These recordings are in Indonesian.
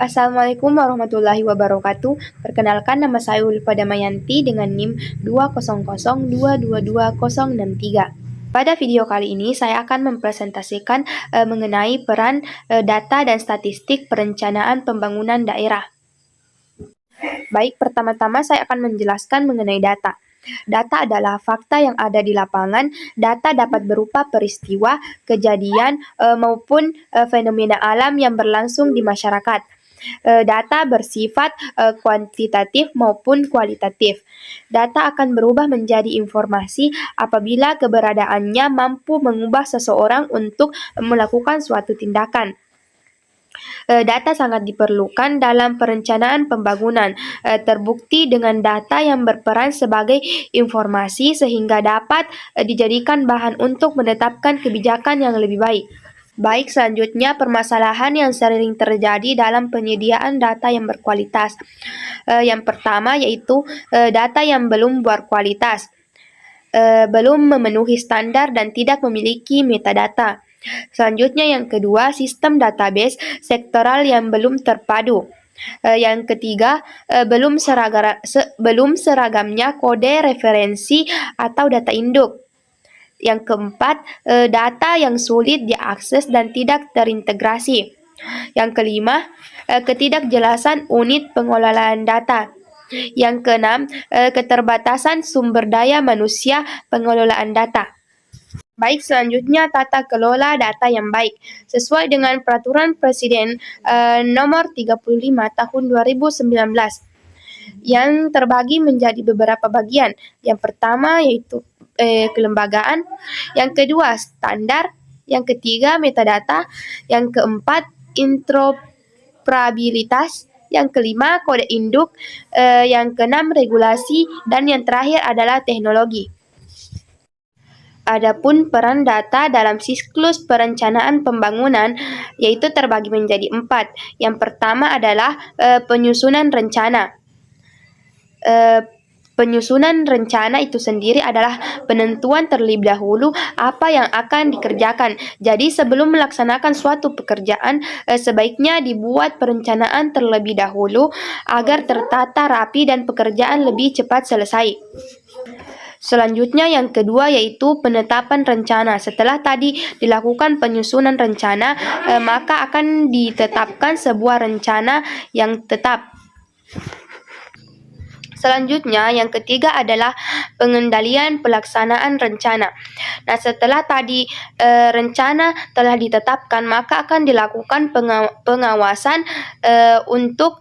Assalamualaikum warahmatullahi wabarakatuh. Perkenalkan, nama saya Ulfa Damayanti dengan NIM 200222063. Pada video kali ini saya akan mempresentasikan mengenai peran data dan statistik perencanaan pembangunan daerah. Baik, pertama-tama saya akan menjelaskan mengenai data. Data adalah fakta yang ada di lapangan. Data dapat berupa peristiwa, kejadian, maupun fenomena alam yang berlangsung di masyarakat. Data bersifat kuantitatif maupun kualitatif. Data akan berubah menjadi informasi apabila keberadaannya mampu mengubah seseorang untuk melakukan suatu tindakan. Data sangat diperlukan dalam perencanaan pembangunan, terbukti dengan data yang berperan sebagai informasi sehingga dapat dijadikan bahan untuk menetapkan kebijakan yang lebih baik. Baik, selanjutnya permasalahan yang sering terjadi dalam penyediaan data yang berkualitas. Yang pertama yaitu data yang belum berkualitas, belum memenuhi standar dan tidak memiliki metadata. Selanjutnya yang kedua, sistem database sektoral yang belum terpadu. Yang ketiga, belum seragamnya kode referensi atau data induk. Yang keempat, data yang sulit diakses dan tidak terintegrasi. Yang kelima, ketidakjelasan unit pengelolaan data. Yang keenam, keterbatasan sumber daya manusia pengelolaan data. Baik, selanjutnya tata kelola data yang baik. Sesuai dengan Peraturan Presiden Nomor 35 Tahun 2019 yang terbagi menjadi beberapa bagian. Yang pertama yaitu kelembagaan, yang kedua standar, yang ketiga metadata, yang keempat interoperabilitas, yang kelima kode induk, yang keenam regulasi, dan yang terakhir adalah teknologi. Adapun peran data dalam siklus perencanaan pembangunan yaitu terbagi menjadi 4. Yang pertama adalah penyusunan rencana. Penyusunan rencana itu sendiri adalah penentuan terlebih dahulu apa yang akan dikerjakan. Jadi sebelum melaksanakan suatu pekerjaan, sebaiknya dibuat perencanaan terlebih dahulu agar tertata rapi dan pekerjaan lebih cepat selesai. Selanjutnya yang kedua yaitu penetapan rencana. Setelah tadi dilakukan penyusunan rencana, maka akan ditetapkan sebuah rencana yang tetap. Selanjutnya, yang ketiga adalah pengendalian pelaksanaan rencana. Nah, setelah tadi rencana telah ditetapkan, maka akan dilakukan pengawasan untuk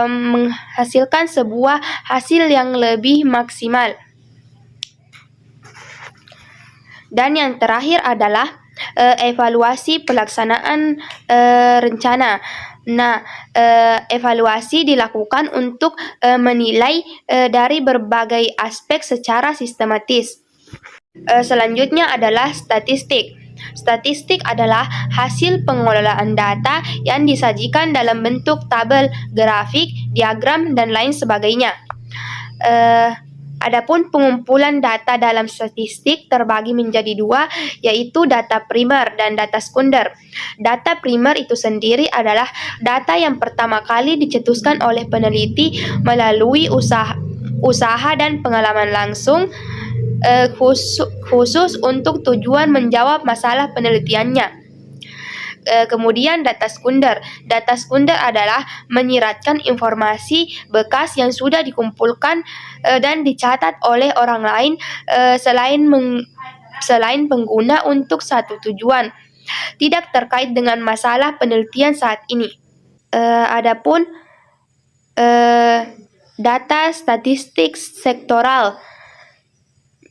menghasilkan sebuah hasil yang lebih maksimal. Dan yang terakhir adalah evaluasi pelaksanaan rencana. Nah, evaluasi dilakukan untuk menilai dari berbagai aspek secara sistematis. Selanjutnya adalah statistik. Statistik adalah hasil pengelolaan data yang disajikan dalam bentuk tabel, grafik, diagram, dan lain sebagainya. Adapun pengumpulan data dalam statistik terbagi menjadi 2, yaitu data primer dan data sekunder. Data primer itu sendiri adalah data yang pertama kali dicetuskan oleh peneliti melalui usaha dan pengalaman langsung, khusus untuk tujuan menjawab masalah penelitiannya. Kemudian data sekunder. Data sekunder adalah menyiratkan informasi bekas yang sudah dikumpulkan dan dicatat oleh orang lain selain pengguna untuk satu tujuan, tidak terkait dengan masalah penelitian saat ini. Adapun data statistik sektoral.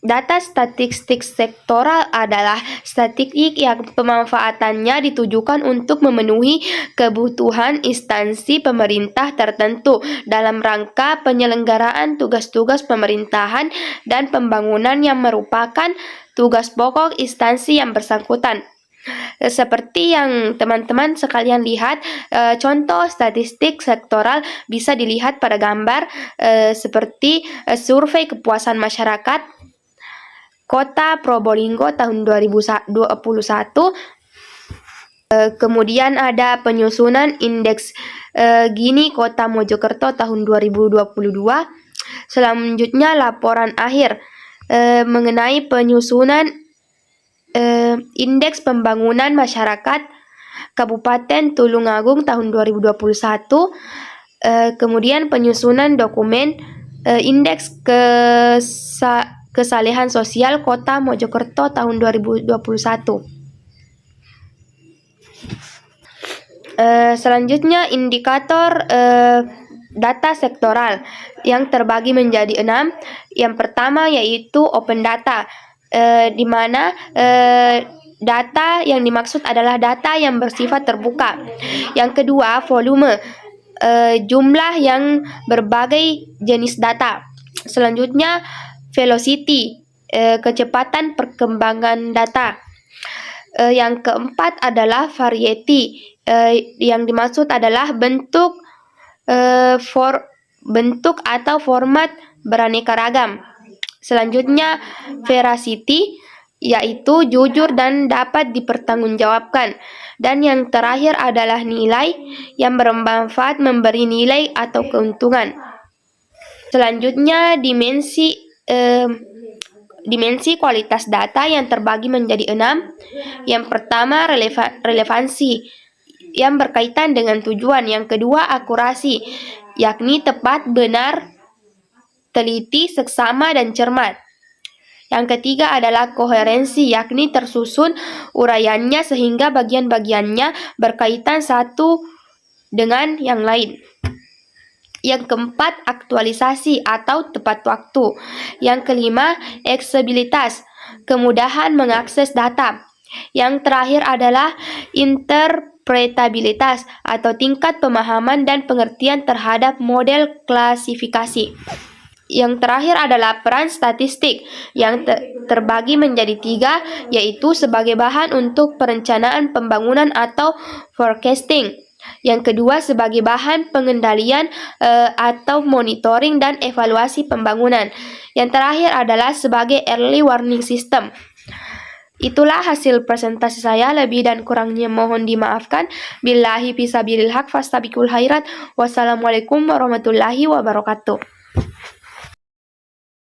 Data statistik sektoral adalah statistik yang pemanfaatannya ditujukan untuk memenuhi kebutuhan instansi pemerintah tertentu dalam rangka penyelenggaraan tugas-tugas pemerintahan dan pembangunan yang merupakan tugas pokok instansi yang bersangkutan. Seperti yang teman-teman sekalian lihat, contoh statistik sektoral bisa dilihat pada gambar seperti survei kepuasan masyarakat Kota Probolinggo tahun 2021, Kemudian ada penyusunan indeks Gini Kota Mojokerto tahun 2022. Selanjutnya laporan akhir mengenai penyusunan indeks pembangunan masyarakat Kabupaten Tulungagung tahun 2021. Kemudian penyusunan dokumen indeks kesalehan sosial Kota Mojokerto tahun 2021. Selanjutnya indikator data sektoral yang terbagi menjadi 6. Yang pertama yaitu open data, di mana data yang dimaksud adalah data yang bersifat terbuka. Yang kedua volume, jumlah yang berbagai jenis data. Selanjutnya velocity, kecepatan perkembangan data. Yang keempat adalah variety, yang dimaksud adalah bentuk atau format beraneka ragam. Selanjutnya veracity, yaitu jujur dan dapat dipertanggungjawabkan. Dan yang terakhir adalah nilai yang bermanfaat, memberi nilai atau keuntungan. Selanjutnya dimensi kualitas data yang terbagi menjadi 6. Yang pertama relevansi, yang berkaitan dengan tujuan. Yang kedua akurasi, yakni tepat, benar, teliti, seksama, dan cermat. Yang ketiga adalah koherensi, yakni tersusun uraiannya sehingga bagian-bagiannya berkaitan satu dengan yang lain. Yang keempat, aktualisasi atau tepat waktu. Yang kelima, aksesibilitas, kemudahan mengakses data. Yang terakhir adalah interpretabilitas atau tingkat pemahaman dan pengertian terhadap model klasifikasi. Yang terakhir adalah peran statistik yang terbagi menjadi 3, yaitu sebagai bahan untuk perencanaan pembangunan atau forecasting. Yang kedua sebagai bahan pengendalian atau monitoring dan evaluasi pembangunan. Yang terakhir adalah sebagai early warning system. Itulah hasil presentasi saya, lebih dan kurangnya mohon dimaafkan. Billahi fisabilil haq fastabiqul khairat. Wassalamualaikum warahmatullahi wabarakatuh.